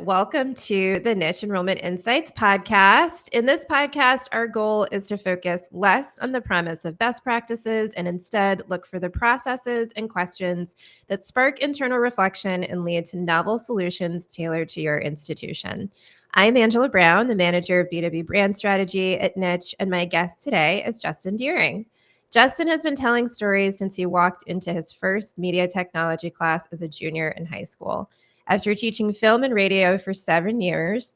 welcome to the Niche Enrollment Insights Podcast. In this podcast, our goal is to focus less on the premise of best practices and instead look for the processes and questions that spark internal reflection and lead to novel solutions tailored to your institution. I'm Angela Brown, the manager of B2B brand strategy at Niche, and my guest today is Justin Deering. Justin has been telling stories since he walked into his first media technology class as a junior in high school. After teaching film and radio for several years,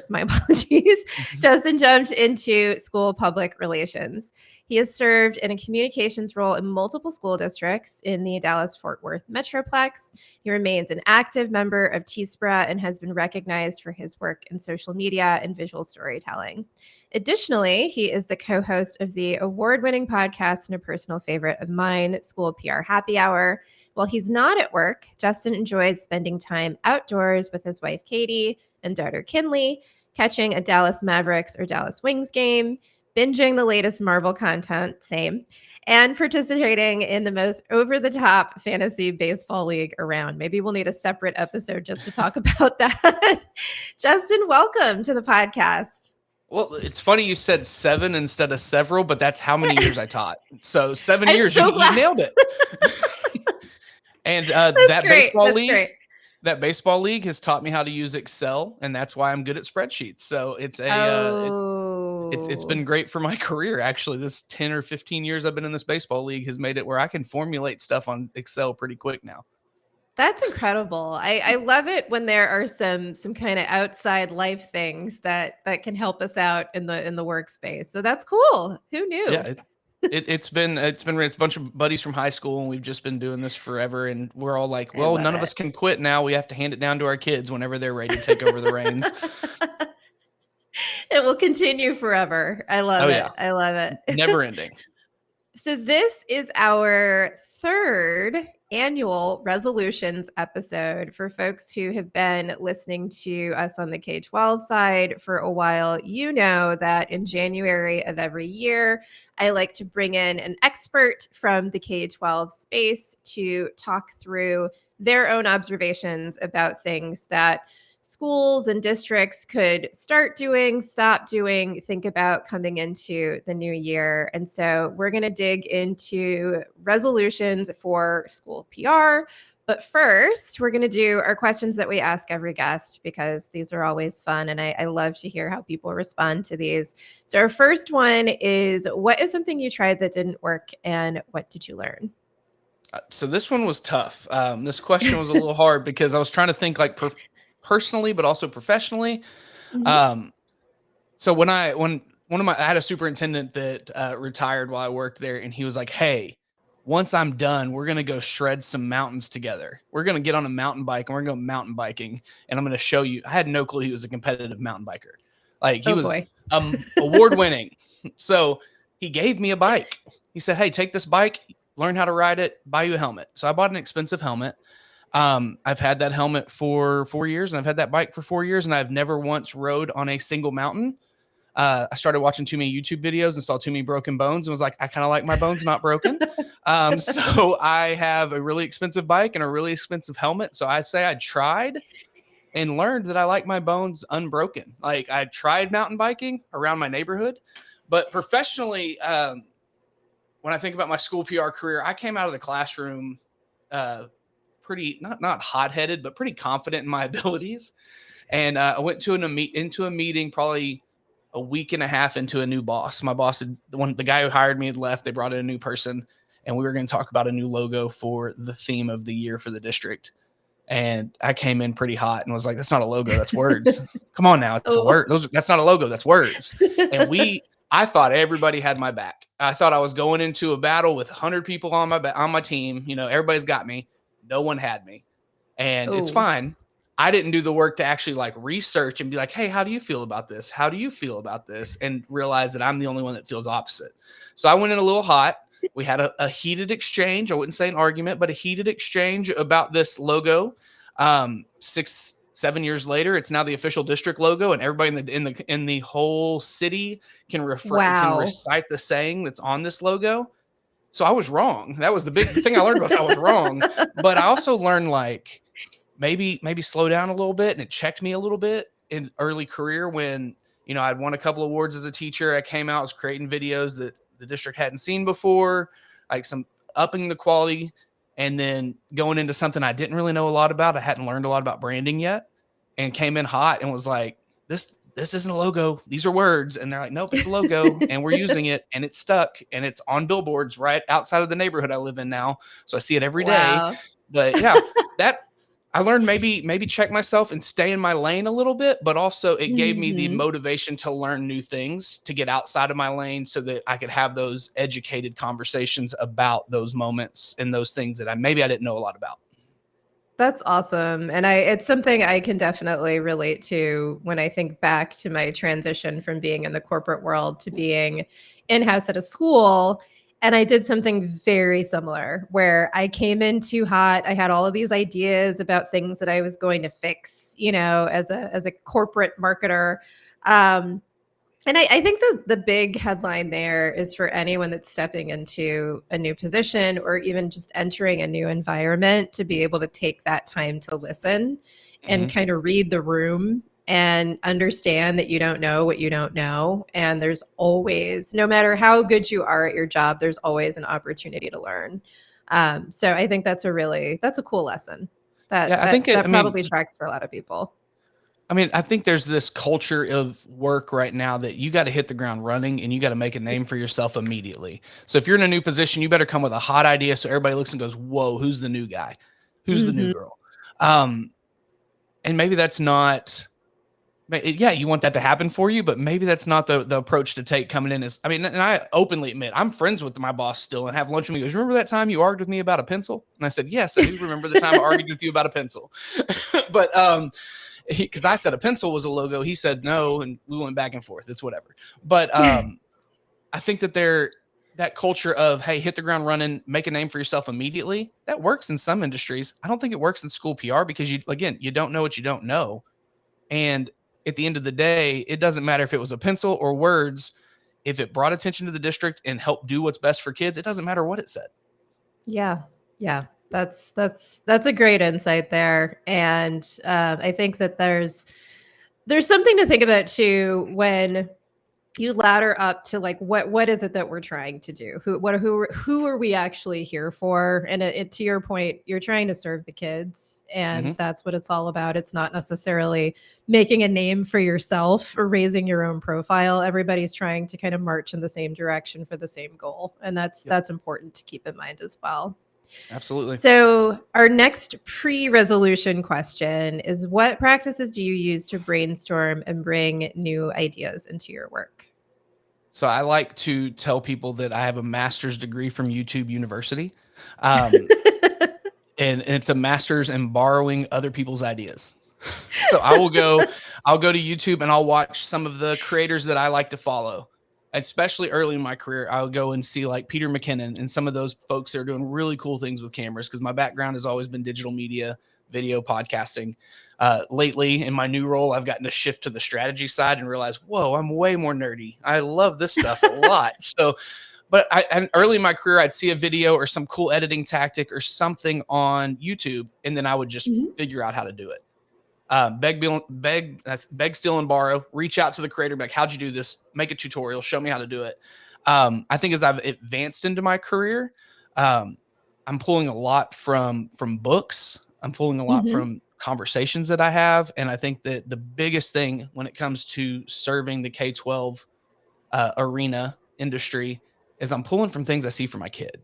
my apologies, Justin jumped into school public relations. He has served in a communications role in multiple school districts in the Dallas-Fort Worth Metroplex. He remains an active member of TSPRA and has been recognized for his work in social media and visual storytelling. Additionally, he is the co-host of the award-winning podcast and a personal favorite of mine, School PR Happy Hour. While he's not at work, Justin enjoys spending time outdoors with his wife, Katie, and daughter, Kinley, catching a Dallas Mavericks or Dallas Wings game, binging the latest Marvel content, same, and participating in the most over-the-top fantasy baseball league around. Maybe we'll need a separate episode just to talk about that. Justin, welcome to the podcast. Well, it's funny you said 7 instead of several, but that's how many years I taught. So 7 years, so you nailed it. And that baseball league has taught me how to use Excel, and that's why I'm good at spreadsheets. So it's it's been great for my career. Actually, this 10 or 15 years I've been in this baseball league has made it where I can formulate stuff on Excel pretty quick now. That's incredible. I love it when there are some kind of outside life things that can help us out in the workspace. So that's cool. Who knew? Yeah, it's been a bunch of buddies from high school, and we've just been doing this forever. And we're all like, well, none of us can quit now. We have to hand it down to our kids whenever they're ready to take over the reins. It will continue forever. I love it. Yeah. I love it. Never ending. So this is our third annual resolutions episode. For folks who have been listening to us on the K-12 side for a while, you know that in January of every year, I like to bring in an expert from the K-12 space to talk through their own observations about things that schools and districts could start doing, stop doing, think about coming into the new year. And so we're going to dig into resolutions for school PR. But first, we're going to do our questions that we ask every guest, because these are always fun. And I love to hear how people respond to these. So our first one is, what is something you tried that didn't work, and what did you learn? So this one was tough. This question was a little hard because I was trying to think like personally, but also professionally. Mm-hmm. So I had a superintendent that retired while I worked there, and he was like, hey, once I'm done, we're going to go shred some mountains together. We're going to get on a mountain bike and we're going to go mountain biking. And I'm going to show you. I had no clue he was a competitive mountain biker. Like he was award winning. So he gave me a bike. He said, hey, take this bike, learn how to ride it, buy you a helmet. So I bought an expensive helmet. I've had that helmet for 4 years, and I've had that bike for 4 years, and I've never once rode on a single mountain. I started watching too many YouTube videos and saw too many broken bones and was like, I kind of like my bones not broken. So I have a really expensive bike and a really expensive helmet. So I say I tried and learned that I like my bones unbroken. Like I tried mountain biking around my neighborhood, but professionally, when I think about my school PR career, I came out of the classroom, pretty not hot-headed, but pretty confident in my abilities. And I went to into a meeting probably a week and a half into a new boss. My boss, the guy who hired me, had left. They brought in a new person, and we were going to talk about a new logo for the theme of the year for the district. And I came in pretty hot and was like, that's not a logo, that's words. Come on now, it's a word. That's not a logo, that's words. And I thought everybody had my back. I thought I was going into a battle with 100 people on my team. You know, everybody's got me. No one had me. And it's fine. I didn't do the work to actually like research and be like, hey, how do you feel about this? How do you feel about this? And realize that I'm the only one that feels opposite. So I went in a little hot. We had a heated exchange. I wouldn't say an argument, but a heated exchange about this logo. 6-7 years later, it's now the official district logo, and everybody in the whole city can recite the saying that's on this logo. So I was wrong. That was the big thing I learned about. I was wrong. But I also learned like maybe slow down a little bit. And it checked me a little bit in early career when, I'd won a couple of awards as a teacher. I came out, was creating videos that the district hadn't seen before, like some upping the quality, and then going into something I didn't really know a lot about. I hadn't learned a lot about branding yet, and came in hot and was like, this isn't a logo. These are words. And they're like, nope, it's a logo and we're using it, and it's stuck and it's on billboards right outside of the neighborhood I live in now. So I see it every day. But yeah, that I learned maybe check myself and stay in my lane a little bit, but also it gave me the motivation to learn new things, to get outside of my lane so that I could have those educated conversations about those moments and those things that I didn't know a lot about. That's awesome. And it's something I can definitely relate to when I think back to my transition from being in the corporate world to being in-house at a school. And I did something very similar where I came in too hot. I had all of these ideas about things that I was going to fix, as a corporate marketer. And I think the big headline there is for anyone that's stepping into a new position or even just entering a new environment to be able to take that time to listen and kind of read the room and understand that you don't know what you don't know. And there's always, no matter how good you are at your job, there's always an opportunity to learn. So I think that's a cool lesson that probably tracks for a lot of people. I mean, I think there's this culture of work right now that you got to hit the ground running and you got to make a name for yourself immediately. So if you're in a new position, you better come with a hot idea so everybody looks and goes, whoa, who's the new guy? Who's the new girl? And maybe that's not, you want that to happen for you, but maybe that's not the approach to take coming in. And I openly admit, I'm friends with my boss still and have lunch with me. He goes, remember that time you argued with me about a pencil? And I said, yes, I do remember the time I argued with you about a pencil. But, because I said a pencil was a logo, he said no, and we went back and forth. It's whatever. But I think that that culture of, hey, hit the ground running, make a name for yourself immediately, that works in some industries. I don't think it works in school PR because you don't know what you don't know. And at the end of the day, it doesn't matter if it was a pencil or words. If it brought attention to the district and helped do what's best for kids, it doesn't matter what it said. Yeah. That's a great insight there. And I think that there's something to think about too when you ladder up to like what is it that we're trying to do? Who are we actually here for? And to your point, you're trying to serve the kids, and that's what it's all about. It's not necessarily making a name for yourself or raising your own profile. Everybody's trying to kind of march in the same direction for the same goal, and that's important to keep in mind as well. Absolutely. So our next pre-resolution question is, what practices do you use to brainstorm and bring new ideas into your work? So I like to tell people that I have a master's degree from YouTube University. And it's a master's in borrowing other people's ideas. So I'll go to YouTube and I'll watch some of the creators that I like to follow. Especially early in my career, I'll go and see like Peter McKinnon and some of those folks that are doing really cool things with cameras, because my background has always been digital media, video, podcasting. Lately in my new role, I've gotten to shift to the strategy side and realize, whoa, I'm way more nerdy. I love this stuff a lot. So, and early in my career, I'd see a video or some cool editing tactic or something on YouTube, and then I would just figure out how to do it. Beg, steal, and borrow. Reach out to the creator, be like, how'd you do this? Make a tutorial. Show me how to do it. I think as I've advanced into my career, I'm pulling a lot from books. I'm pulling a lot from conversations that I have. And I think that the biggest thing when it comes to serving the K-12 arena industry is I'm pulling from things I see for my kid.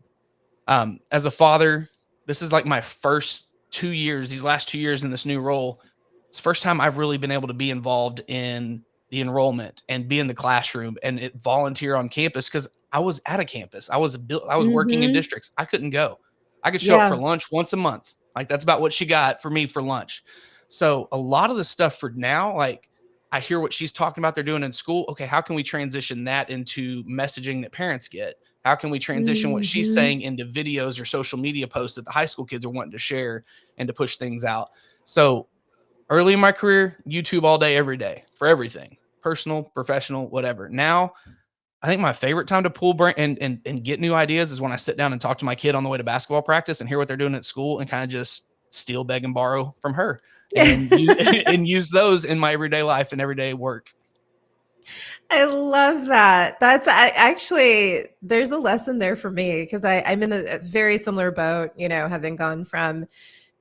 As a father, this is like my first 2 years, these last 2 years in this new role. It's the first time I've really been able to be involved in the enrollment and be in the classroom and volunteer on campus, because I was at a campus. I was working in districts. I couldn't go. I could show up for lunch once a month. Like that's about what she got for me for lunch. So a lot of the stuff for now, like I hear what she's talking about they're doing in school. Okay, how can we transition that into messaging that parents get? How can we transition what she's saying into videos or social media posts that the high school kids are wanting to share and to push things out? So early in my career, YouTube all day, every day for everything, personal, professional, whatever. Now, I think my favorite time to pull brain and get new ideas is when I sit down and talk to my kid on the way to basketball practice and hear what they're doing at school and kind of just steal, beg, and borrow from her and use those in my everyday life and everyday work. I love that. Actually, there's a lesson there for me because I'm in a very similar boat, having gone from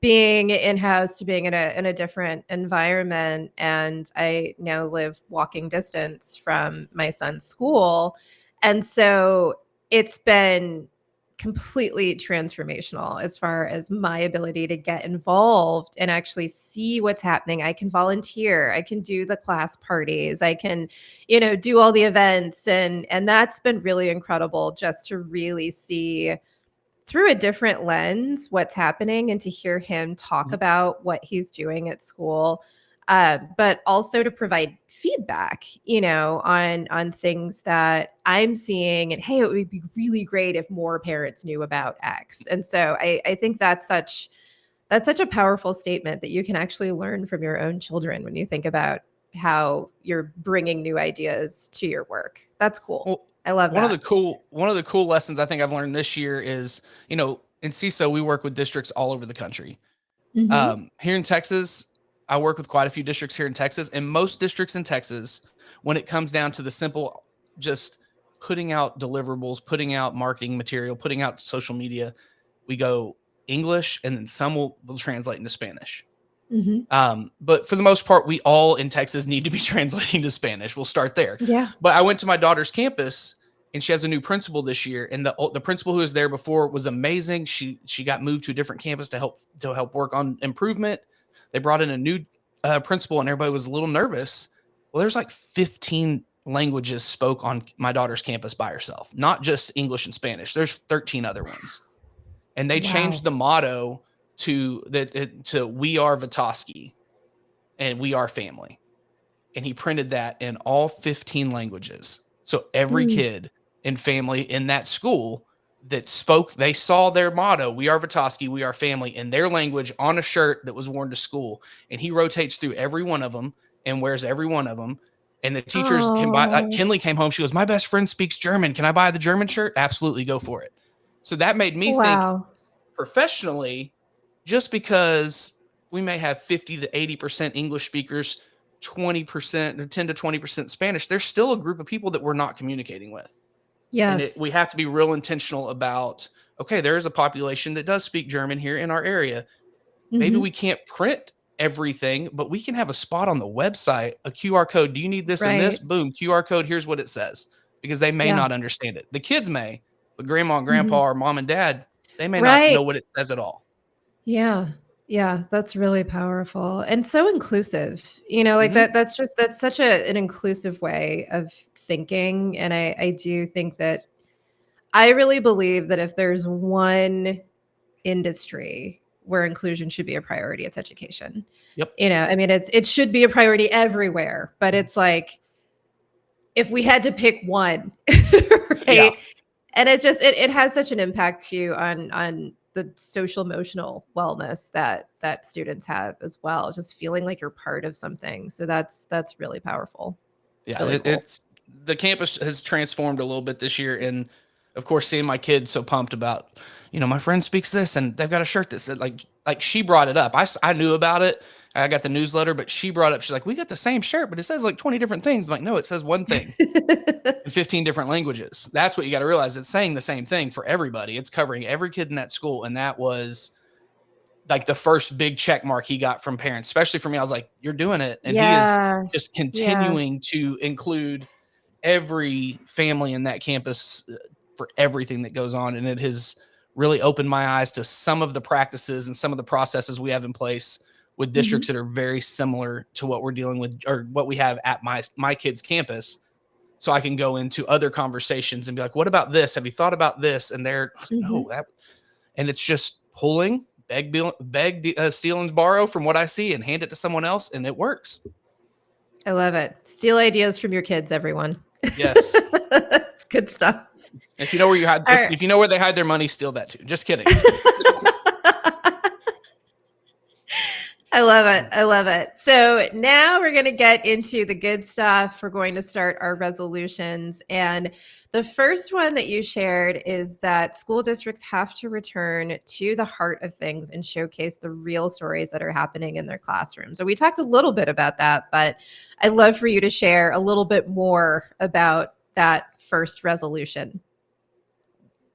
being in-house to being in a different environment. And I now live walking distance from my son's school. And so it's been completely transformational as far as my ability to get involved and actually see what's happening. I can volunteer, I can do the class parties, I can, do all the events. And that's been really incredible just to really see through a different lens what's happening and to hear him talk about what he's doing at school. But also to provide feedback, on things that I'm seeing and, hey, it would be really great if more parents knew about X. And so I think that's such a powerful statement that you can actually learn from your own children when you think about how you're bringing new ideas to your work. That's cool. Well, I love one that. One of the cool lessons I think I've learned this year is, in CISO, we work with districts all over the country. Here in Texas, I work with quite a few districts here in Texas, and most districts in Texas, when it comes down to the simple, just putting out deliverables, putting out marketing material, putting out social media, we go English, and then some will translate into Spanish. But for the most part, we all in Texas need to be translating to Spanish. We'll start there. Yeah. But I went to my daughter's campus, and she has a new principal this year. And the principal who was there before was amazing. She got moved to a different campus to help work on improvement. They brought in a new principal, and everybody was a little nervous. Well, there's like 15 languages spoke on my daughter's campus by herself, not just English and Spanish. There's 13 other ones. And they changed the motto to "We are Vitoski," and "We are family." And he printed that in all 15 languages. So every kid and family in that school that spoke, they saw their motto, "We are Vitoski, we are family," in their language on a shirt that was worn to school. And he rotates through every one of them and wears every one of them. And the teachers can buy, like Kinley came home, she goes, "My best friend speaks German. Can I buy the German shirt?" Absolutely, go for it. So that made me think professionally, just because we may have 50 to 80% English speakers, 20% or 10 to 20% Spanish, there's still a group of people that we're not communicating with. Yes. And we have to be real intentional about, okay, there is a population that does speak German here in our area. Maybe we can't print everything, but we can have a spot on the website, a QR code. Do you need this and this? Boom, QR code. Here's what it says, because they may not understand it. The kids may, but grandma and grandpa or mom and dad, they may not know what it says at all. Yeah. Yeah. That's really powerful and so inclusive, that's such an inclusive way of thinking. And I do think that I really believe that if there's one industry where inclusion should be a priority, it's education. Yep. It should be a priority everywhere, but it's like, if we had to pick one, right? Yeah. And it has such an impact too on the social emotional wellness that students have as well, just feeling like you're part of something. So that's really powerful. Yeah, really cool. It's the campus has transformed a little bit this year, and of course, seeing my kids so pumped about, my friend speaks this, and they've got a shirt that said like she brought it up. I knew about it. I got the newsletter, but she brought up, she's like, "We got the same shirt, but it says like 20 different things." I'm like, "No, it says one thing in 15 different languages." That's what you got to realize. It's saying the same thing for everybody. It's covering every kid in that school. And that was like the first big check mark he got from parents, especially for me. I was like, "You're doing it." And he is just continuing to include every family in that campus for everything that goes on. And it has really opened my eyes to some of the practices and some of the processes we have in place with districts that are very similar to what we're dealing with or what we have at my kids' campus. So I can go into other conversations and be like, "What about this? Have you thought about this?" And they're no, that, and it's just pulling, beg, steal and borrow from what I see and hand it to someone else. And it works. I love it. Steal ideas from your kids, everyone. Yes. It's good stuff. If you know where you hide, if you know where they hide their money, steal that too. Just kidding. I love it. I love it. So now we're going to get into the good stuff. We're going to start our resolutions. And the first one that you shared is that school districts have to return to the heart of things and showcase the real stories that are happening in their classroom. So we talked a little bit about that, but I'd love for you to share a little bit more about that first resolution.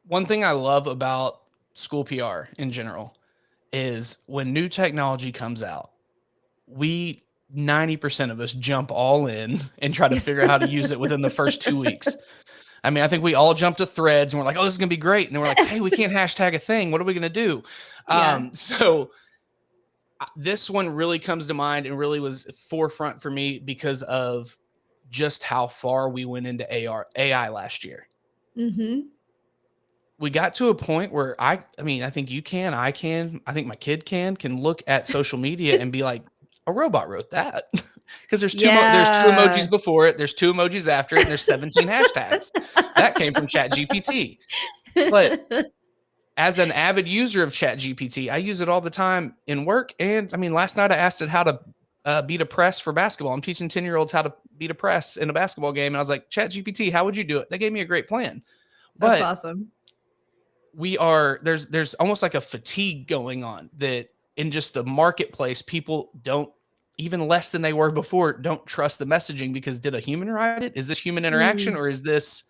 One thing I love about school PR in general is when new technology comes out, 90% of us jump all in and try to figure out how to use it within the first 2 weeks. I mean, I think we all jump to Threads and we're like, oh, this is going to be great. And then we're like, hey, we can't hashtag a thing. What are we going to do? So this one really comes to mind and really was forefront for me because of just how far we went into AI last year. Mm-hmm. We got to a point where I think you can, I think my kid can look at social media and be like, a robot wrote that. Because there's two emojis before it, there's 2 emojis after it, and there's 17 hashtags. That came from ChatGPT. But as an avid user of ChatGPT, I use it all the time in work. And I mean, last night I asked it how to beat a press for basketball. I'm teaching 10-year-olds how to beat a press in a basketball game. And I was like, ChatGPT, how would you do it? They gave me a great plan. That's awesome. There's almost like a fatigue going on that in just the marketplace, people don't, even less than they were before, don't trust the messaging because did a human write it? Is this human interaction or is this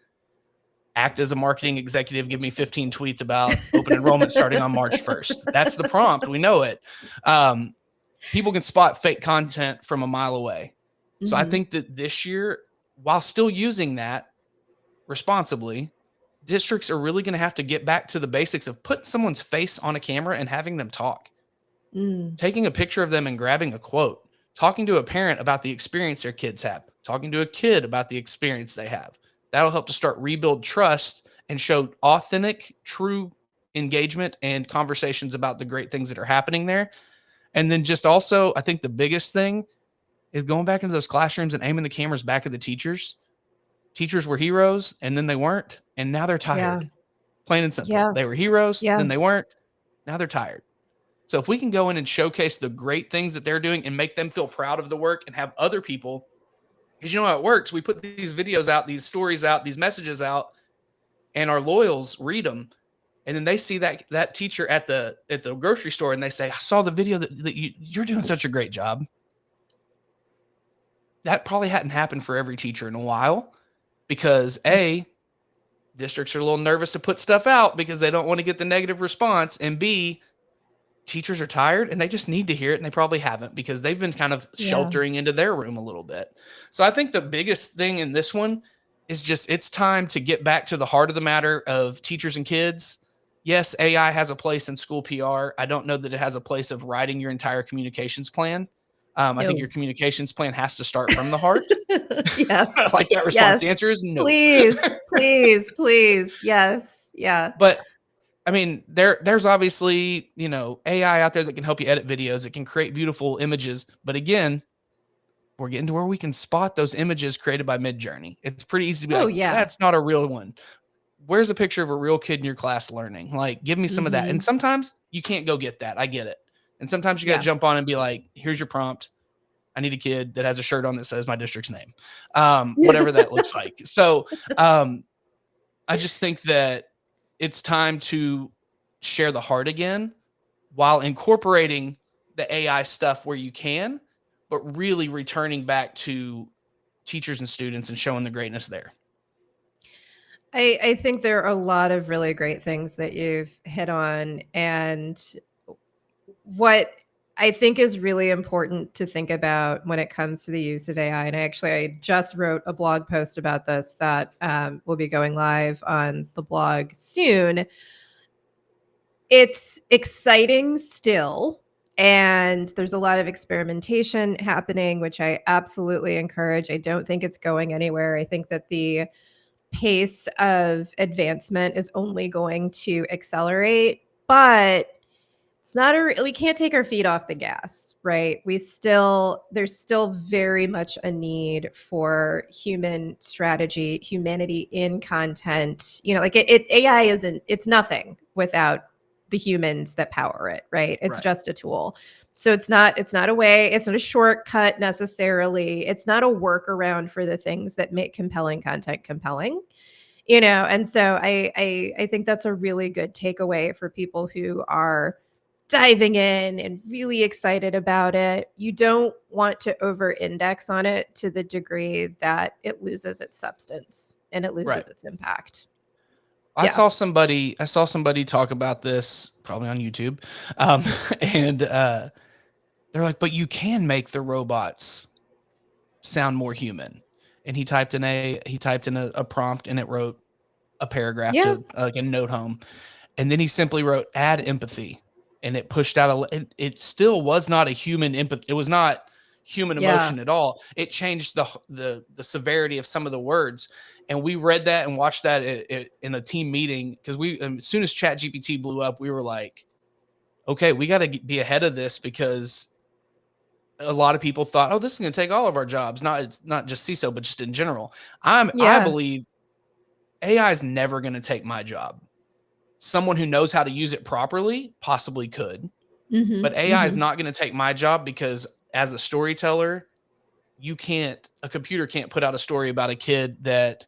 act as a marketing executive, give me 15 tweets about open enrollment starting on March 1st? That's the prompt. We know it. People can spot fake content from a mile away. So I think that this year, while still using that responsibly, districts are really going to have to get back to the basics of putting someone's face on a camera and having them talk, taking a picture of them and grabbing a quote, talking to a parent about the experience their kids have, talking to a kid about the experience they have. That'll help to start rebuild trust and show authentic, true engagement and conversations about the great things that are happening there. And then just also, I think the biggest thing is going back into those classrooms and aiming the cameras back at the teachers. Teachers were heroes and then they weren't. And now they're tired. Yeah. Plain and simple. Yeah. They were heroes, then they weren't. Now they're tired. So if we can go in and showcase the great things that they're doing and make them feel proud of the work and have other people, because you know how it works. We put these videos out, these stories out, these messages out, and our loyals read them. And then they see that teacher at the grocery store and they say, I saw the video that you're doing such a great job. That probably hadn't happened for every teacher in a while because A, districts are a little nervous to put stuff out because they don't want to get the negative response. And B, teachers are tired and they just need to hear it. And they probably haven't because they've been kind of sheltering into their room a little bit. So I think the biggest thing in this one is just, it's time to get back to the heart of the matter of teachers and kids. Yes, AI has a place in school PR. I don't know that it has a place of writing your entire communications plan. I think your communications plan has to start from the heart. Yes. I like that response. Yes. The answer is no. Please. Yes. Yeah. But I mean, there's obviously, AI out there that can help you edit videos. It can create beautiful images. But again, we're getting to where we can spot those images created by Midjourney. It's pretty easy to be that's not a real one. Where's a picture of a real kid in your class learning? Like, give me some of that. And sometimes you can't go get that. I get it. And sometimes you got to jump on and be like, here's your prompt. I need a kid that has a shirt on that says my district's name, whatever that looks like. So I just think that it's time to share the heart again while incorporating the AI stuff where you can, but really returning back to teachers and students and showing the greatness there. I think there are a lot of really great things that you've hit on. And what I think is really important to think about when it comes to the use of AI, and I just wrote a blog post about this that will be going live on the blog soon. It's exciting still, and there's a lot of experimentation happening, which I absolutely encourage. I don't think it's going anywhere. I think that the pace of advancement is only going to accelerate, but we can't take our feet off the gas, right? There's still very much a need for human strategy, humanity in content. AI it's nothing without the humans that power it, right? It's Right. just a tool. So it's not a way, it's not a shortcut necessarily. It's not a workaround for the things that make compelling content compelling. And so I think that's a really good takeaway for people who are diving in and really excited about it. You don't want to over index on it to the degree that it loses its substance and it loses its impact. I saw somebody talk about this probably on YouTube. And they're like, but you can make the robots sound more human. And he typed in a prompt and it wrote a paragraph to like a note home. And then he simply wrote add empathy, and it pushed out it still was not a human empathy. It was not human emotion at all. It changed the severity of some of the words. And we read that and watched that in a team meeting, because as soon as ChatGPT blew up, we were like, okay, we got to be ahead of this, because a lot of people thought, oh, this is going to take all of our jobs. It's not just CISO, but just in general. I believe AI is never going to take my job. Someone who knows how to use it properly possibly could, but AI is not going to take my job, because as a storyteller, a computer can't put out a story about a kid that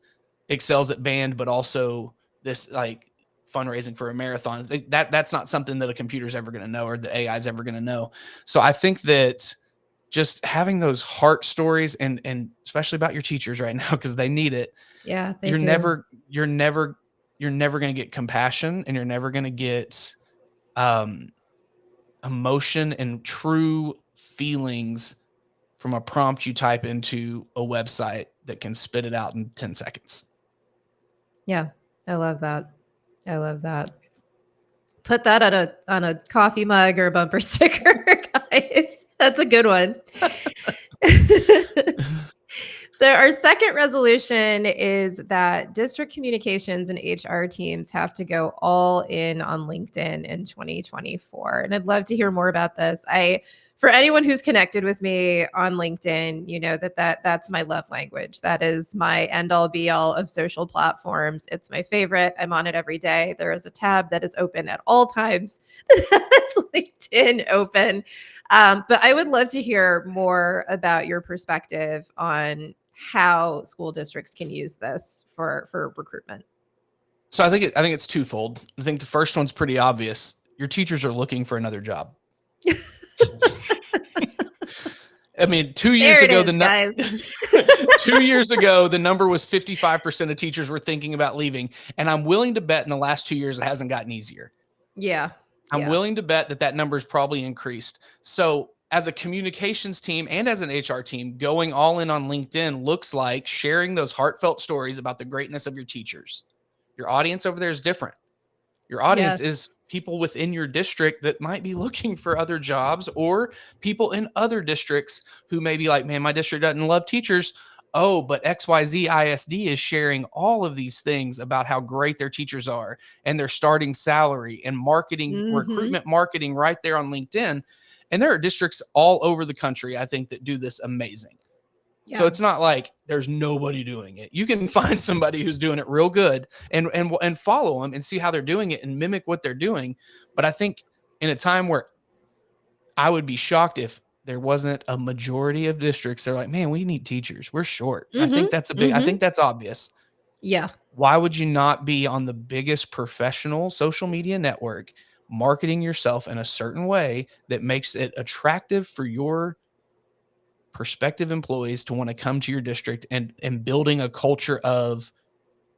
excels at band, but also this like fundraising for a marathon. That's not something that a computer's ever going to know, or the AI is ever going to know. So I think that just having those heart stories, and especially about your teachers right now, because they need it. Yeah, you're never going to get compassion, and you're never going to get emotion and true feelings from a prompt you type into a website that can spit it out in 10 seconds. Yeah, I love that. Put that on a coffee mug or a bumper sticker, guys. That's a good one. So our second resolution is that district communications and HR teams have to go all in on LinkedIn in 2024. And I'd love to hear more about this. For anyone who's connected with me on LinkedIn, you know that's my love language. That is my end all be all of social platforms. It's my favorite. I'm on it every day. There is a tab that is open at all times. That's LinkedIn open. But I would love to hear more about your perspective on how school districts can use this for recruitment. So I think it's twofold. I think the first one's pretty obvious. Your teachers are looking for another job. I mean, 2 years ago, 2 years ago, the number was 55% of teachers were thinking about leaving. And I'm willing to bet in the last 2 years, it hasn't gotten easier. Yeah. I'm willing to bet that number is probably increased. So as a communications team and as an HR team, going all in on LinkedIn looks like sharing those heartfelt stories about the greatness of your teachers. Your audience over there is different. Your audience is people within your district that might be looking for other jobs, or people in other districts who may be like, man, my district doesn't love teachers. Oh, but XYZ ISD is sharing all of these things about how great their teachers are and their starting salary and marketing, recruitment marketing right there on LinkedIn. And there are districts all over the country, I think, that do this amazing. Yeah. So it's not like there's nobody doing it. You can find somebody who's doing it real good and follow them and see how they're doing it and mimic what they're doing. But I think in a time where I would be shocked if there wasn't a majority of districts, they're like, man, we need teachers. We're short. I think that's I think that's obvious. Yeah. Why would you not be on the biggest professional social media network, marketing yourself in a certain way that makes it attractive for your prospective employees to want to come to your district, and building a culture of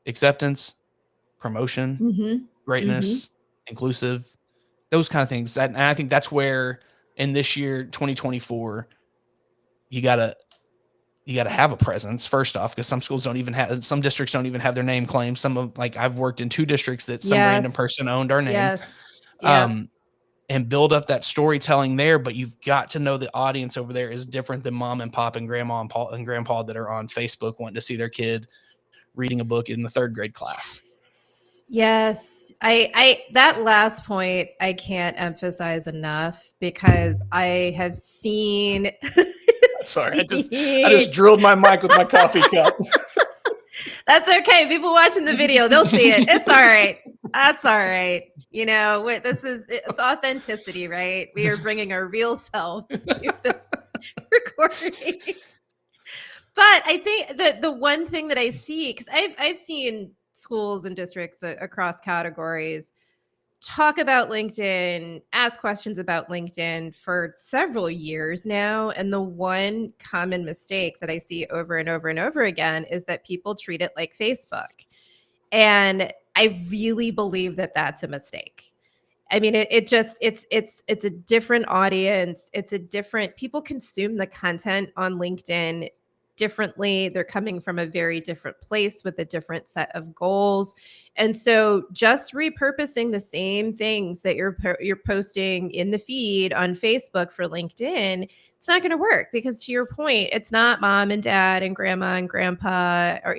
acceptance, promotion, greatness, inclusive, those kind of things. And I think that's where in this year, 2024, you gotta have a presence first off, because some districts don't even have their name claimed. I've worked in 2 districts that some random person owned our name. Yes. Yeah. And build up that storytelling there. But you've got to know the audience over there is different than mom and pop and grandma and grandpa that are on Facebook wanting to see their kid reading a book in the 3rd grade class. Yes. I that last point I can't emphasize enough, because I have seen Sorry, I just drilled my mic with my coffee cup. That's okay. People watching the video, they'll see it. It's all right. That's all right. It's authenticity, right? We are bringing our real selves to this recording. But I think the one thing that I see, because I've seen schools and districts across categories talk about LinkedIn, ask questions about LinkedIn for several years now. And the one common mistake that I see over and over and over again is that people treat it like Facebook. And I really believe that that's a mistake. I mean, it's a different audience. People consume the content on LinkedIn differently. They're coming from a very different place with a different set of goals. And so just repurposing the same things that you're posting in the feed on Facebook for LinkedIn, it's not going to work, because to your point, it's not mom and dad and grandma and grandpa, or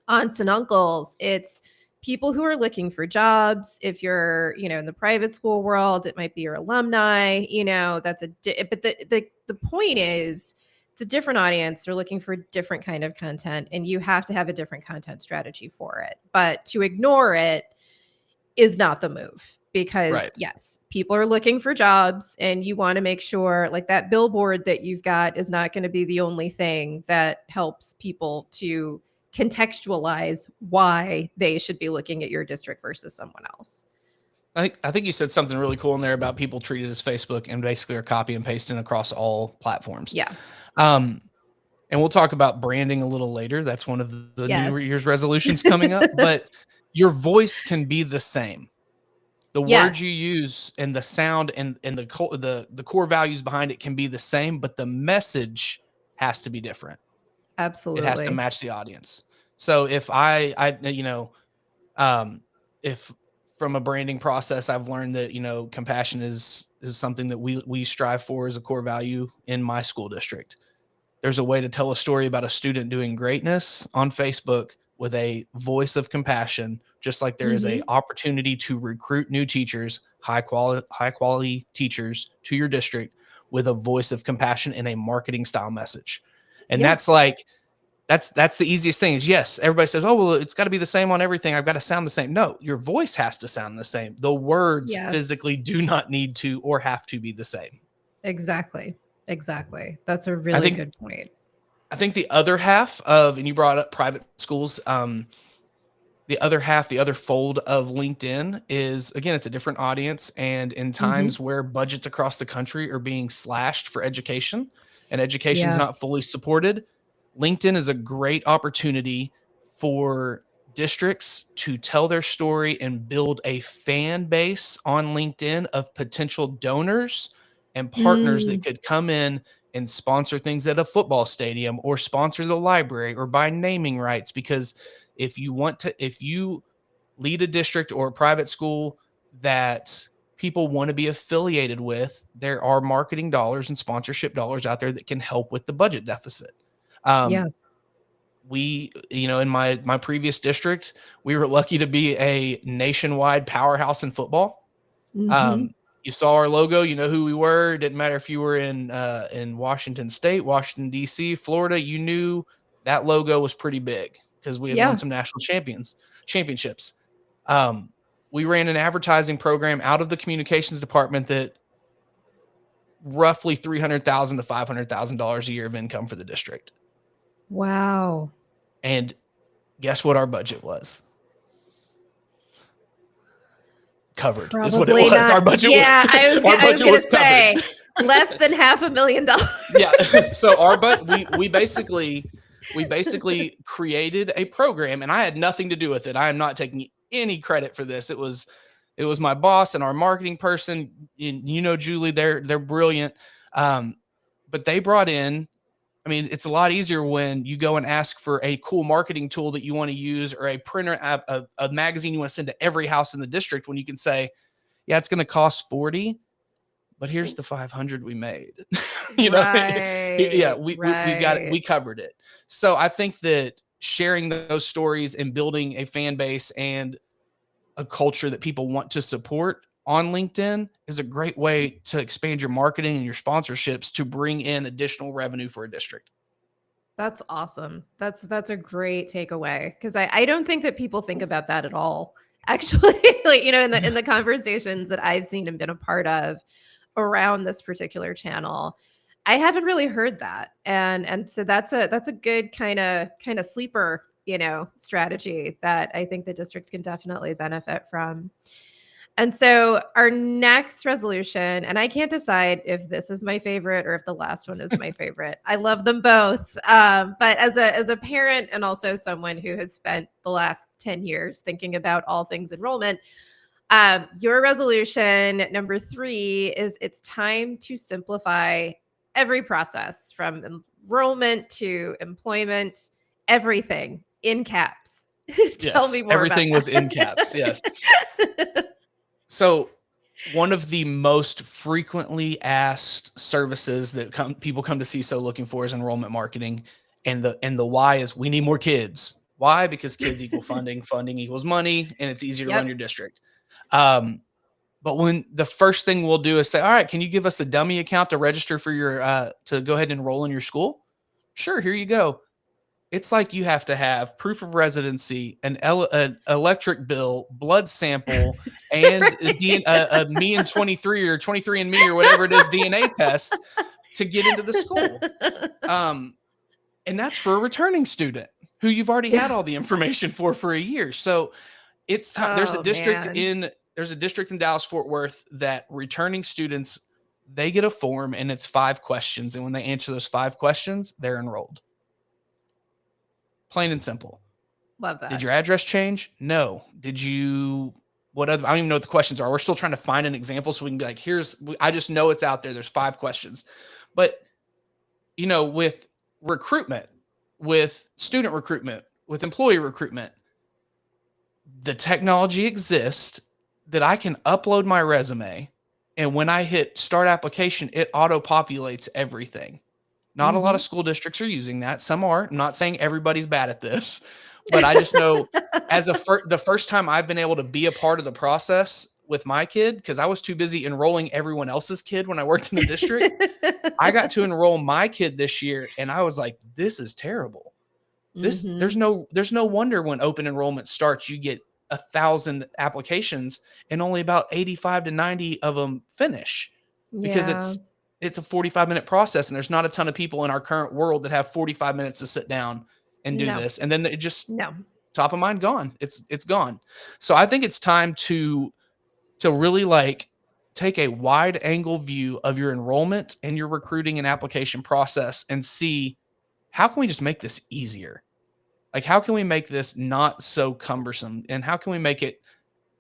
aunts and uncles. It's people who are looking for jobs. If you're, in the private school world, it might be your alumni, but the point is, it's a different audience. They're looking for a different kind of content, and you have to have a different content strategy for it. But to ignore it is not the move, because Right. yes, people are looking for jobs, and you want to make sure, like, that billboard that you've got is not going to be the only thing that helps people to contextualize why they should be looking at your district versus someone else. I think you said something really cool in there about people treat it as Facebook and basically are copy and pasting across all platforms. Yeah. And we'll talk about branding a little later. That's one of the Yes. New Year's resolutions coming up, but your voice can be the same. The words you use and the sound and the core values behind it can be the same, but the message has to be different. Absolutely. It has to match the audience. So if if from a branding process, I've learned that, compassion is something that we strive for as a core value in my school district. There's a way to tell a story about a student doing greatness on Facebook with a voice of compassion, just like there is a opportunity to recruit new teachers, high quality teachers to your district with a voice of compassion and a marketing style message. And that's the easiest thing is, yes, everybody says, oh, well, it's got to be the same on everything. I've got to sound the same. No, your voice has to sound the same. The words physically do not need to or have to be the same. Exactly. That's a really good point. I think the other half of, and you brought up private schools, the other fold of LinkedIn is, again, it's a different audience. And in times where budgets across the country are being slashed for education and education is not fully supported, LinkedIn is a great opportunity for districts to tell their story and build a fan base on LinkedIn of potential donors and partners that could come in and sponsor things at a football stadium or sponsor the library or buy naming rights. Because if you lead a district or a private school that people want to be affiliated with, there are marketing dollars and sponsorship dollars out there that can help with the budget deficit. We, in my previous district, we were lucky to be a nationwide powerhouse in football. You saw our logo, you know who we were. It didn't matter if you were in Washington State, Washington, D.C., Florida, you knew that logo was pretty big because we had won some national championships. We ran an advertising program out of the communications department that roughly $300,000 to $500,000 a year of income for the district. Wow. And guess what our budget was? Covered. Probably is what it was. Not. Our budget I was going to say less than $500,000. Yeah. So we basically created a program, and I had nothing to do with it. I am not taking any credit for this. It was my boss and our marketing person. Julie, they're brilliant. But they brought in, it's a lot easier when you go and ask for a cool marketing tool that you want to use, or a printer, a magazine you want to send to every house in the district, when you can say, yeah, it's going to cost $40, but here's the $500 we made. We got it. We covered it. So I think that sharing those stories and building a fan base and a culture that people want to support on LinkedIn is a great way to expand your marketing and your sponsorships to bring in additional revenue for a district. That's awesome. That's a great takeaway, because I don't think that people think about that at all. Actually, like, in the conversations that I've seen and been a part of around this particular channel, I haven't really heard that. And so that's a good kind of sleeper, strategy that I think the districts can definitely benefit from. And so our next resolution, and I can't decide if this is my favorite or if the last one is my favorite. I love them both. But as a parent and also someone who has spent the last 10 years thinking about all things enrollment, your resolution number 3 is it's time to simplify every process from enrollment to employment, everything in caps. Tell me Yes, more about everything was in caps. Yes. that. So one of the most frequently asked services that people come to CISO looking for is enrollment marketing. And the why is we need more kids. Why? Because kids equal funding, funding equals money, and it's easier to run Yep. your district. But when the first thing we'll do is say, all right, can you give us a dummy account to register for your to go ahead and enroll in your school? Sure, here you go. It's like you have to have proof of residency, an electric bill, blood sample, and Right. a me and 23 or 23 and me or whatever it is DNA test to get into the school. And that's for a returning student who you've already had Yeah. all the information for a year. So Oh, man. there's a district in Dallas Fort Worth that returning students, they get a form and it's 5 questions, and when they answer those 5 questions, they're enrolled. Plain and simple. Love Did that. your address change? No. Did you, what other, I don't even know what the questions are. We're still trying to find an example so we can be like, I just know it's out there. There's 5 questions. But, with recruitment, with student recruitment, with employee recruitment, the technology exists that I can upload my resume. And when I hit start application, it auto populates everything. Not a lot of Mhm. school districts are using that. Some are. I'm not saying everybody's bad at this, but I just know the first time I've been able to be a part of the process with my kid, because I was too busy enrolling everyone else's kid when I worked in the district, I got to enroll my kid this year, and I was like, this is terrible. There's Mhm. no wonder when open enrollment starts, you get 1,000 applications and only about 85 to 90 of them finish, because Yeah. it's a 45-minute process, and there's not a ton of people in our current world that have 45 minutes to sit down and do No. this. And then it just No. top of mind gone. It's gone. So I think it's time to really take a wide angle view of your enrollment and your recruiting and application process and see how can we just make this easier? Like, how can we make this not so cumbersome? And how can we make it,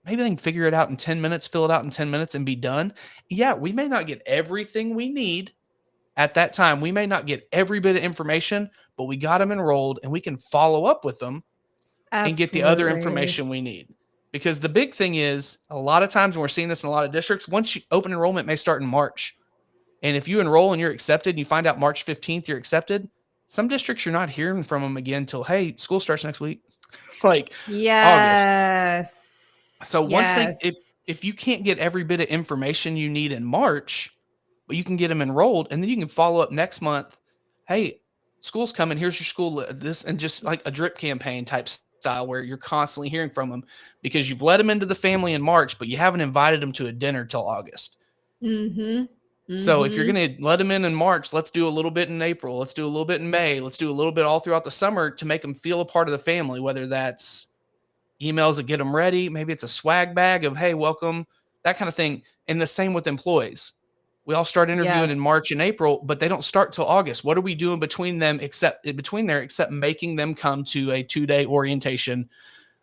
maybe they can figure it out in 10 minutes, fill it out in 10 minutes and be done? Yeah, we may not get everything we need at that time. We may not get every bit of information, but we got them enrolled and we can follow up with them and get the other Absolutely. information we need. Because the big thing is, a lot of times when we're seeing this in a lot of districts, open enrollment may start in March. And if you enroll and you're accepted and you find out March 15th you're accepted, some districts you're not hearing from them again till, hey, school starts next week, like August. Yes. So once Yes. if you can't get every bit of information you need in March, but you can get them enrolled, and then you can follow up next month. Hey, school's coming. Here's your school. This, and just like a drip campaign type style where you're constantly hearing from them because you've let them into the family in March, but you haven't invited them to a dinner till August. Mhm. So if you're Mhm. going to let them in March, let's do a little bit in April. Let's do a little bit in May. Let's do a little bit all throughout the summer to make them feel a part of the family, whether that's emails that get them ready. Maybe it's a swag bag of, hey, welcome, that kind of thing. And the same with employees. We all start interviewing in Yes. March and April, but they don't start till August. What are we doing between except making them come to a 2-day orientation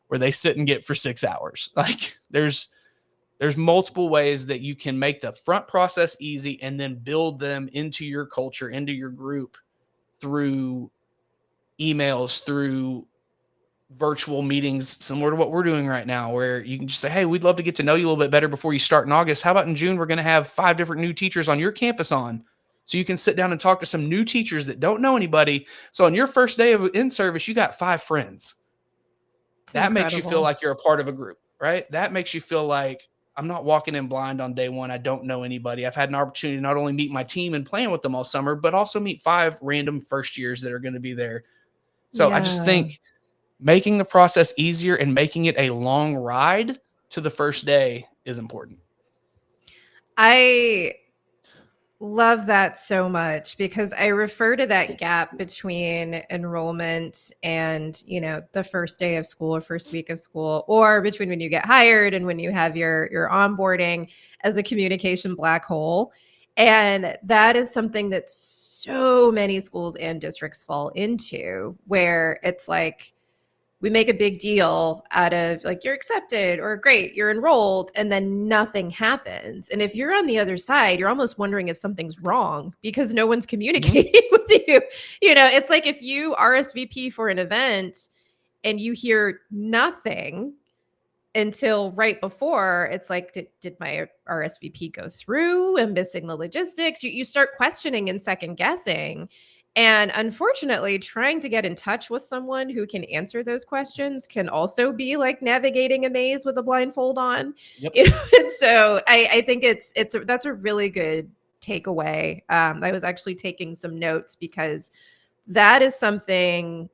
where they sit and get for 6 hours? Like there's multiple ways that you can make the front process easy and then build them into your culture, into your group through emails, through virtual meetings, similar to what we're doing right now, where you can just say, hey, we'd love to get to know you a little bit better before you start in August. How about in June, we're going to have 5 different new teachers on your campus on. So you can sit down and talk to some new teachers that don't know anybody. So on your first day of in service, you got 5 friends. It's That makes you feel incredible. like you're a part of a group, right? That makes you feel like I'm not walking in blind on day one. I don't know anybody. I've had an opportunity to not only meet my team and plan with them all summer, but also meet 5 random first years that are going to be there. So I just Yeah. think making the process easier and making it a long ride to the first day is important. I love that so much because I refer to that gap between enrollment and, the first day of school or first week of school, or between when you get hired and when you have your onboarding, as a communication black hole. And that is something that so many schools and districts fall into, where it's like, we make a big deal out of like, you're accepted or great, you're enrolled, and then nothing happens. And if you're on the other side, you're almost wondering if something's wrong because no one's communicating with you. It's like if you RSVP for an event and you hear nothing until right before, it's like, did my RSVP go through? I'm missing the logistics. You start questioning and second guessing. And unfortunately, trying to get in touch with someone who can answer those questions can also be like navigating a maze with a blindfold on. Yep. And so I think that's a really good takeaway. I was actually taking some notes because that is something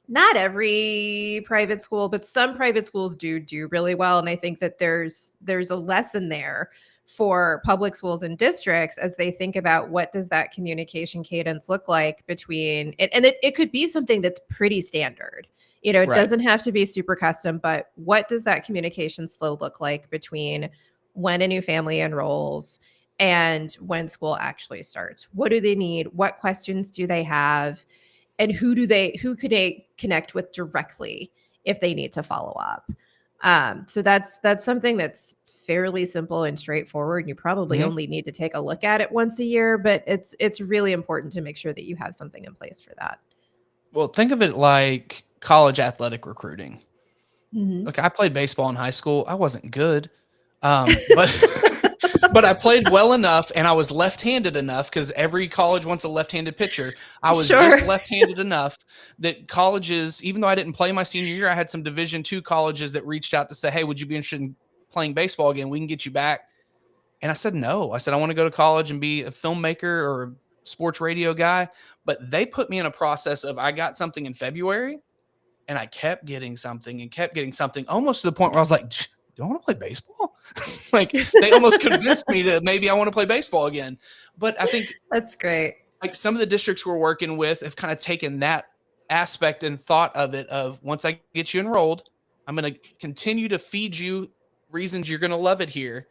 not every private school, but some private schools do really well. And I think that there's a lesson there for public schools and districts as they think about what does that communication cadence look like between it. And it could be something that's pretty standard. It Right. doesn't have to be super custom, but what does that communications flow look like between when a new family enrolls and when school actually starts? What do they need? What questions do they have? And who could they connect with directly if they need to follow up? So that's something that's fairly simple and straightforward. You probably only need to take a look at it once a year, but it's really important to make sure that you have something in place for that. Well, think of it like college athletic recruiting. Mm-hmm. Look, I played baseball in high school. I wasn't good, but I played well enough, and I was left-handed enough because every college wants a left-handed pitcher. I was just left-handed enough that colleges, even though I didn't play my senior year, I had some Division II colleges that reached out to say, "Hey, would you be interested in playing baseball again? We can get you back." And I said, no. I said, I want to go to college and be a filmmaker or a sports radio guy. But they put me in a process of I got something in February and I kept getting something and kept getting something, almost to the point where I was like, do I want to play baseball? Like they almost convinced me that maybe I want to play baseball again. But I think that's great. Like some of the districts we're working with have kind of taken that aspect and thought of it of once I get you enrolled, I'm going to continue to feed you reasons you're going to love it here.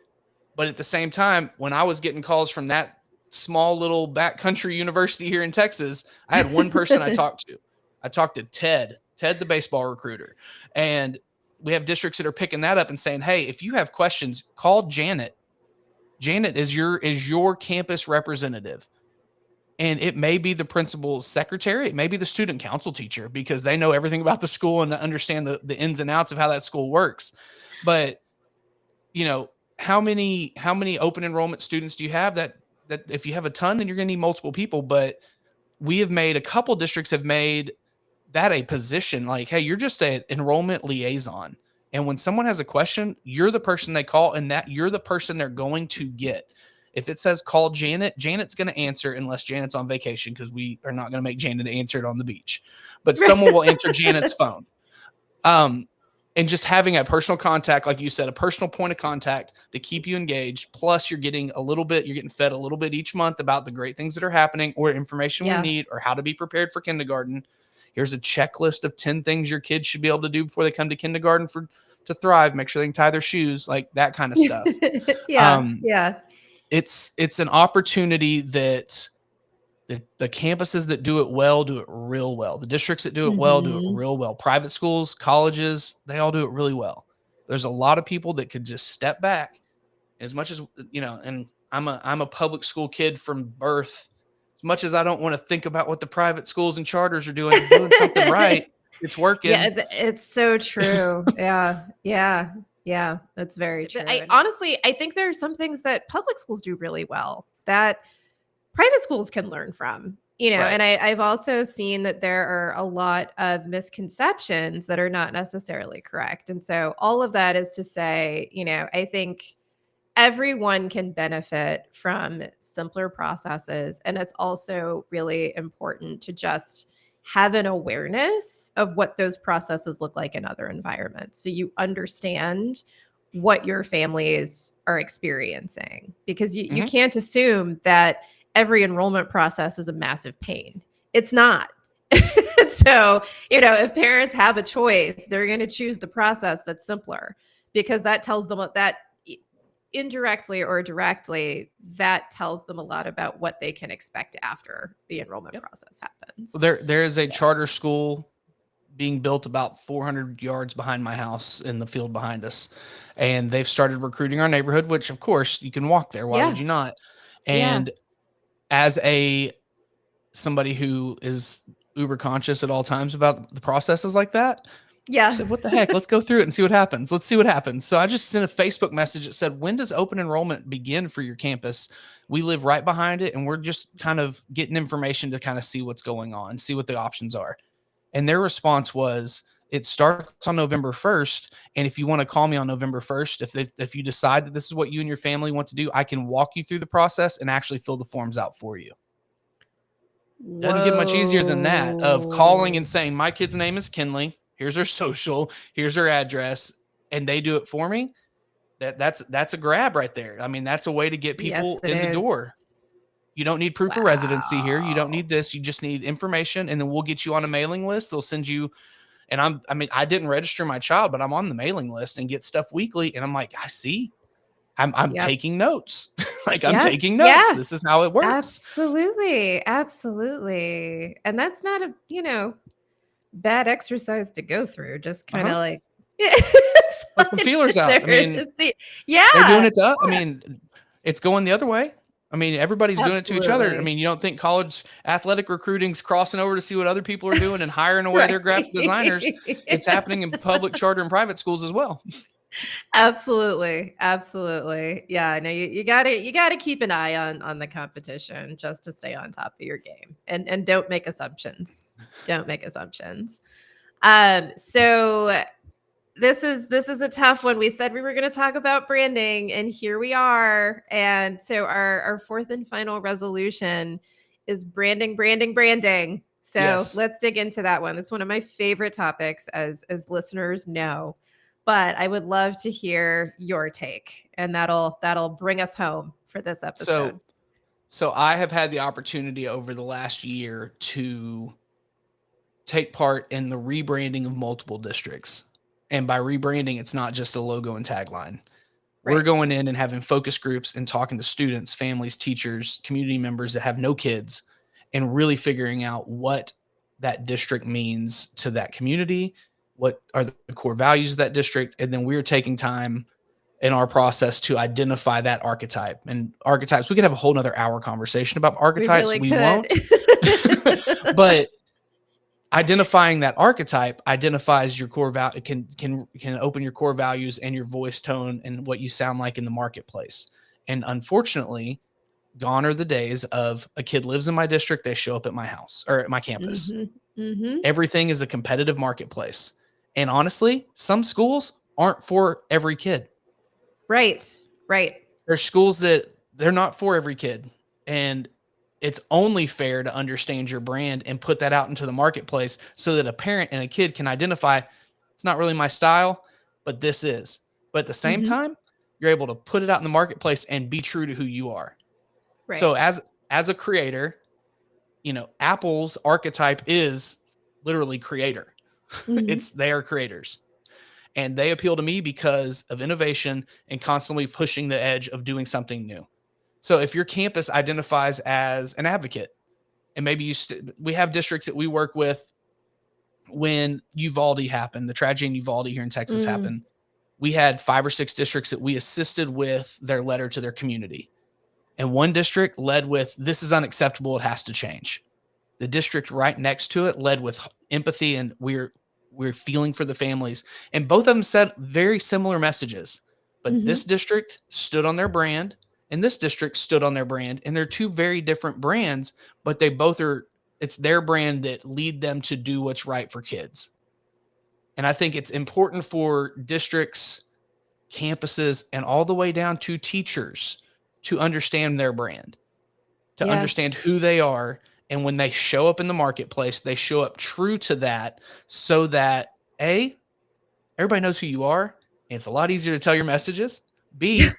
But at the same time, when I was getting calls from that small little backcountry university here in Texas, I had one person I talked to. I talked to Ted, the baseball recruiter. And we have districts that are picking that up and saying, hey, if you have questions, call Janet. Janet is your campus representative. And it may be the principal's secretary. It may be the student council teacher because they know everything about the school and understand the ins and outs of how that school works. But, how many open enrollment students do you have that if you have a ton, then you're going to need multiple people. But we have made a couple districts have made that a position like, hey, you're just an enrollment liaison. And when someone has a question, you're the person they call and that you're the person they're going to get. If it says call Janet, Janet's going to answer unless Janet's on vacation because we are not going to make Janet answer it on the beach. But someone will answer Janet's phone. And just having a personal contact, like you said, a personal point of contact to keep you engaged. Plus you're getting fed a little bit each month about the great things that are happening or information we need or how to be prepared for kindergarten. Here's a checklist of 10 things your kids should be able to do before they come to kindergarten to thrive. Make sure they can tie their shoes, like that kind of stuff. It's an opportunity that the campuses that do it well, do it real well. The districts that do it well, do it real well. Private schools, colleges, they all do it really well. There's a lot of people that could just step back as much as, and I'm a public school kid from birth. As much as I don't want to think about what the private schools and charters are doing something right. It's working. Yeah, it's so true. Yeah. That's very true. I think there are some things that public schools do really well that private schools can learn from, right. And I've also seen that there are a lot of misconceptions that are not necessarily correct. And so all of that is to say, I think everyone can benefit from simpler processes. And it's also really important to just have an awareness of what those processes look like in other environments. So you understand what your families are experiencing, because you can't assume that every enrollment process is a massive pain. It's not. So, if parents have a choice, they're going to choose the process that's simpler, because that tells them that indirectly or directly, that tells them a lot about what they can expect after the enrollment process happens. Well, there is a charter school being built about 400 yards behind my house in the field behind us. And they've started recruiting our neighborhood, which of course you can walk there. Why would you not? And as somebody who is uber conscious at all times about the processes like that, I said, what the heck? Let's go through it and see what happens. Let's see what happens. So I just sent a Facebook message that said, when does open enrollment begin for your campus? We live right behind it, and we're just kind of getting information to kind of see what's going on, see what the options are. And their response was, it starts on November 1st. And if you want to call me on November 1st, if you decide that this is what you and your family want to do, I can walk you through the process and actually fill the forms out for you. Doesn't get much easier than that, of calling and saying, my kid's name is Kinley. Here's her social, here's her address, and they do it for me. That's a grab right there. I mean, that's a way to get people in the door. You don't need proof of residency here. You don't need this. You just need information, and then we'll get you on a mailing list. They'll send you, and I didn't register my child, but I'm on the mailing list and get stuff weekly. And I'm like, I see. I'm taking notes. Like, I'm taking notes. Yeah. This is how it works. Absolutely. Absolutely. And that's not a, bad exercise to go through. Just kind of like, put some feelers out. I mean, they're doing it up. I mean, it's going the other way. I mean, everybody's doing it to each other. I mean, you don't think college athletic recruiting's crossing over to see what other people are doing and hiring away their graphic designers. It's happening in public, charter, and private schools as well. Absolutely. Absolutely. Yeah. No, you gotta keep an eye on the competition just to stay on top of your game, and don't make assumptions. Don't make assumptions. So this is a tough one. We said we were going to talk about branding, and here we are. And so our fourth and final resolution is branding. So let's dig into that one. It's one of my favorite topics, as listeners know. But I would love to hear your take, and that'll bring us home for this episode. So I have had the opportunity over the last year to take part in the rebranding of multiple districts. And by rebranding, it's not just a logo and tagline. Right. We're going in and having focus groups and talking to students, families, teachers, community members that have no kids, and really figuring out what that district means to that community. What are the core values of that district? And then we're taking time in our process to identify that archetype. And archetypes, we could have a whole nother hour conversation about archetypes. We won't. But identifying that archetype identifies your core value, can open your core values and your voice tone and what you sound like in the marketplace. And unfortunately, gone are the days of a kid lives in my district, they show up at my house or at my campus. Everything is a competitive marketplace. And honestly, some schools aren't for every kid. Right. There's schools that they're not for every kid. And it's only fair to understand your brand and put that out into the marketplace so that a parent and a kid can identify, it's not really my style, but this is. But at the same time, you're able to put it out in the marketplace and be true to who you are. Right. So as a creator, Apple's archetype is literally creator. They are creators, and they appeal to me because of innovation and constantly pushing the edge of doing something new. So if your campus identifies as an advocate, and maybe we have districts that we work with. When Uvalde happened, the tragedy in Uvalde here in Texas happened, we had 5 or 6 districts that we assisted with their letter to their community. And one district led with, this is unacceptable, it has to change. The district right next to it led with empathy, and we're feeling for the families. And both of them said very similar messages. But this district stood on their brand, and this district stood on their brand. And they're two very different brands, but they both are, it's their brand that lead them to do what's right for kids. And I think it's important for districts, campuses, and all the way down to teachers to understand their brand, to understand who they are, And when they show up in the marketplace, they show up true to that, so that A, everybody knows who you are, and it's a lot easier to tell your messages. B,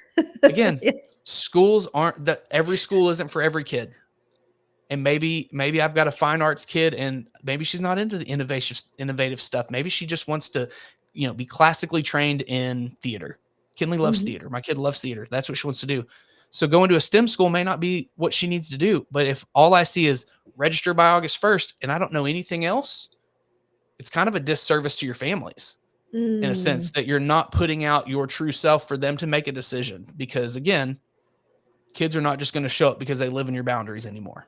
again, schools aren't that every school isn't for every kid. And maybe I've got a fine arts kid and maybe she's not into the innovative stuff. Maybe she just wants to, be classically trained in theater. Kinley loves theater. My kid loves theater. That's what she wants to do. So going to a STEM school may not be what she needs to do. But if all I see is register by August 1st and I don't know anything else, it's kind of a disservice to your families in a sense that you're not putting out your true self for them to make a decision. Because again, kids are not just going to show up because they live in your boundaries anymore.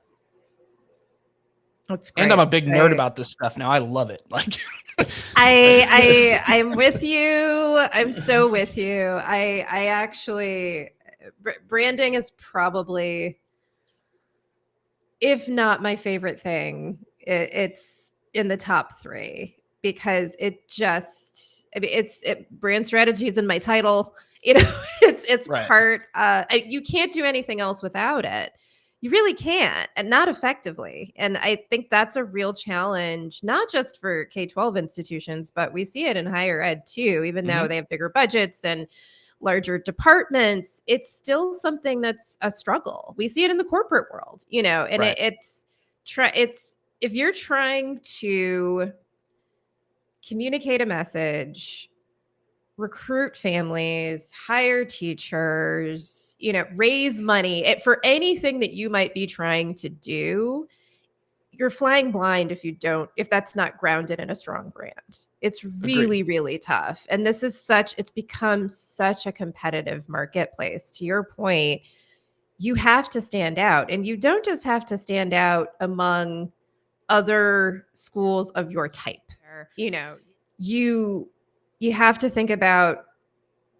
That's great. And I'm a big nerd about this stuff now. I love it. Like I'm with you. I'm so with you. I actually, branding is probably, if not my favorite thing, it's in the top 3 because brand strategy is in my title. It's right. part, you can't do anything else without it. You really can't, and not effectively. And I think that's a real challenge, not just for K-12 institutions, but we see it in higher ed too, even though they have bigger budgets and larger departments. It's still something that's a struggle. We see it in the corporate world, and right. it's if you're trying to communicate a message, recruit families, hire teachers, raise money for anything that you might be trying to do, you're flying blind if that's not grounded in a strong brand. It's really, really tough. And it's become such a competitive marketplace. To your point, you have to stand out, and you don't just have to stand out among other schools of your type. You have to think about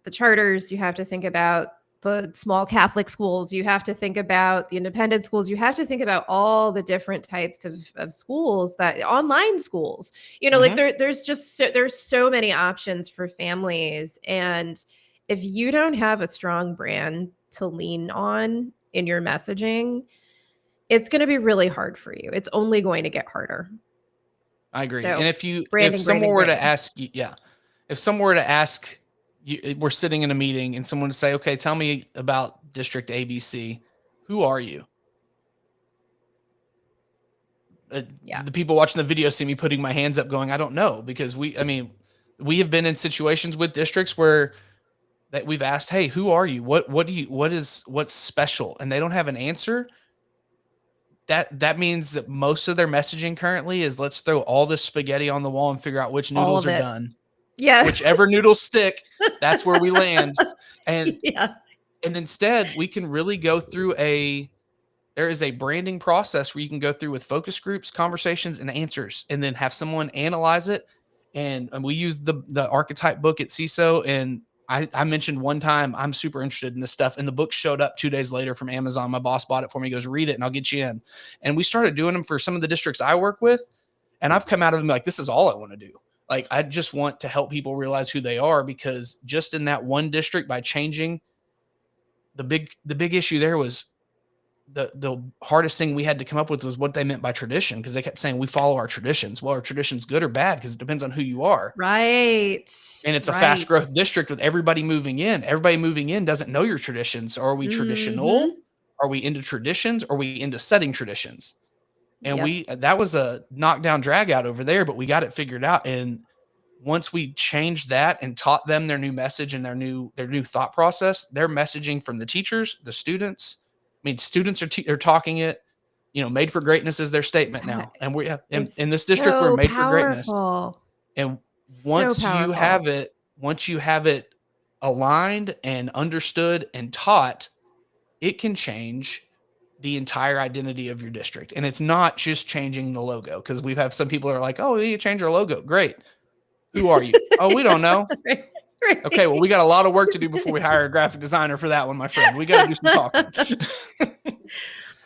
the charters. You have to think about the small Catholic schools. You have to think about the independent schools. You have to think about all the different types of schools, that online schools, like there's so many options for families. And if you don't have a strong brand to lean on in your messaging, it's going to be really hard for you. It's only going to get harder. I agree. So, and if someone were to ask you, if someone were to ask you, we're sitting in a meeting and someone would say, okay, tell me about District ABC. Who are you? The people watching the video see me putting my hands up going, I don't know, because we have been in situations with districts where that we've asked, hey, who are you? What's special? And they don't have an answer. That means that most of their messaging currently is let's throw all this spaghetti on the wall and figure out which noodles are done. Yeah. Whichever noodles stick, that's where we land. And and instead we can really go through there is a branding process where you can go through with focus groups, conversations, and answers, and then have someone analyze it. And we use the archetype book at CISO. And I mentioned one time, I'm super interested in this stuff. And the book showed up 2 days later from Amazon. My boss bought it for me. He goes, read it and I'll get you in. And we started doing them for some of the districts I work with. And I've come out of them like, this is all I want to do. Like, I just want to help people realize who they are, because just in that one district, by changing the big issue there was the hardest thing we had to come up with was what they meant by tradition. Cause they kept saying we follow our traditions. Well, are traditions good or bad? Cause it depends on who you are. Right. And it's a fast growth district with everybody moving in. Everybody moving in doesn't know your traditions. Are we traditional? Are we into traditions? Are we into setting traditions? And that was a knockdown drag out over there, but we got it figured out. And once we changed that and taught them their new message and their new thought process, their messaging from the teachers, the students, students are talking it, made for greatness is their statement now. And we have in this district, we're made for greatness. And once you have it aligned and understood and taught, it can change the entire identity of your district. And it's not just changing the logo, because we've had some people are like, oh, you change our logo. Great. Who are you? Oh, we don't know. Right. Okay, well, we got a lot of work to do before we hire a graphic designer for that one, my friend. We got to do some talking.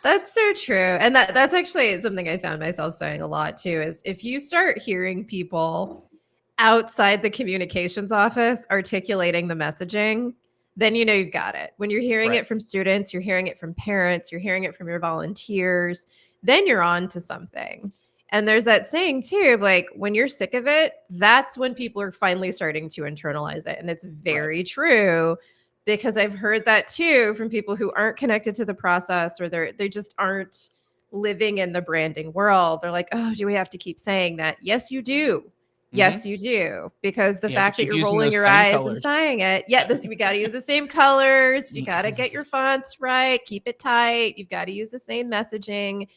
That's so true. And that's actually something I found myself saying a lot too, is if you start hearing people outside the communications office articulating the messaging, then you've got it. When you're hearing it from students, you're hearing it from parents, you're hearing it from your volunteers, then you're on to something. And there's that saying too, of like, when you're sick of it, that's when people are finally starting to internalize it. And it's very true, because I've heard that too from people who aren't connected to the process, or they just aren't living in the branding world. They're like, oh, do we have to keep saying that? Yes, you do. Yes, you do. Because the You have to fact that keep you're using rolling those your same eyes and colors. saying it, we got to use the same colors. You got to get your fonts right, keep it tight. You've got to use the same messaging.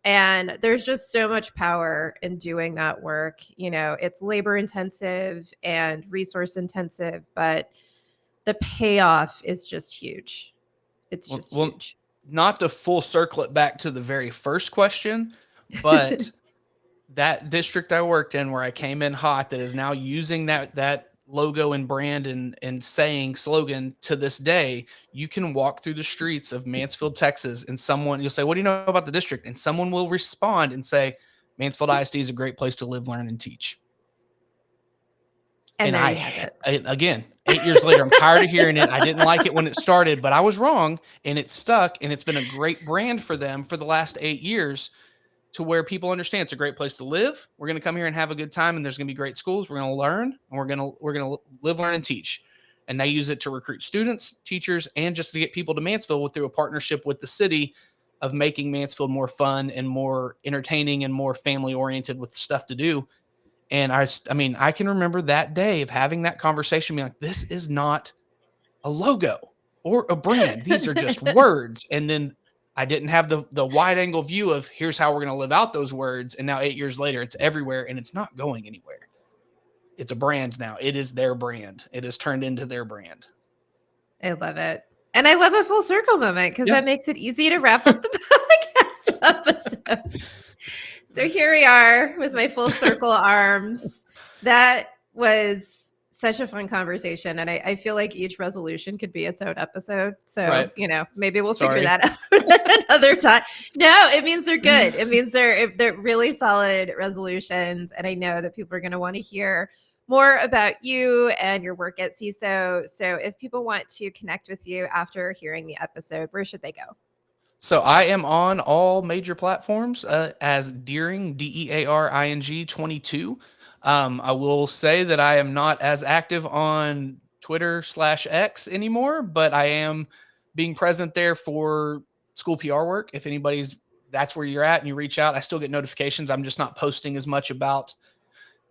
And there's just so much power in doing that work. You know, it's labor intensive and resource intensive, but the payoff is just huge. It's just huge. Not to full circle it back to the very first question, but that district I worked in, where I came in hot, that is now using that logo and brand and saying slogan to this day. You can walk through the streets of Mansfield, Texas, and you'll say, what do you know about the district? And someone will respond and say, Mansfield ISD is a great place to live, learn, and teach. And again, 8 years later, I'm tired of hearing it. I didn't like it when it started, but I was wrong, and it stuck, and it's been a great brand for them for the last 8 years, to where people understand it's a great place to live. We're going to come here and have a good time, and there's going to be great schools. We're going to learn, and we're going to live, learn, and teach. And they use it to recruit students, teachers, and just to get people to Mansfield through a partnership with the city of making Mansfield more fun and more entertaining and more family oriented with stuff to do. And I mean, I can remember that day of having that conversation, being like, this is not a logo or a brand. These are just words. And then I didn't have the wide angle view of here's how we're going to live out those words. And now 8 years later, it's everywhere, and it's not going anywhere. It's a brand now. It is their brand. It has turned into their brand. I love it. And I love a full circle moment, because that makes it easy to wrap up the podcast episode. So here we are with my full circle arms. That was such a fun conversation. And I feel like each resolution could be its own episode. So, you know, maybe we'll figure that out another time. No, it means they're good. It means they're really solid resolutions. And I know that people are going to want to hear more about you and your work at CISO. So if people want to connect with you after hearing the episode, where should they go? So I am on all major platforms as Dearing, DEARING 22. I will say that I am not as active on Twitter/X anymore, but I am being present there for school PR work. If that's where you're at and you reach out, I still get notifications. I'm just not posting as much about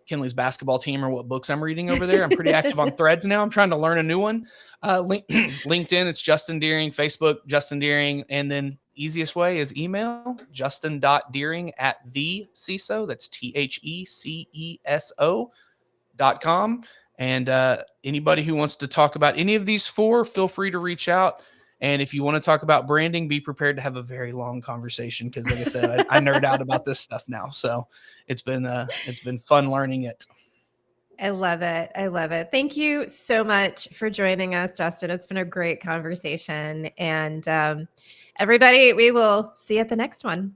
Kinley's basketball team or what books I'm reading over there. I'm pretty active on Threads now. I'm trying to learn a new one. LinkedIn, it's Justin Dearing. Facebook, Justin Dearing. And then easiest way is email, justin.dearing@theciso. That's THECESO.com. And anybody who wants to talk about any of these four, feel free to reach out. And if you want to talk about branding, be prepared to have a very long conversation, because, like I said, I nerd out about this stuff now. So it's been fun learning it. I love it. I love it. Thank you so much for joining us, Justin. It's been a great conversation. And everybody, we will see you at the next one.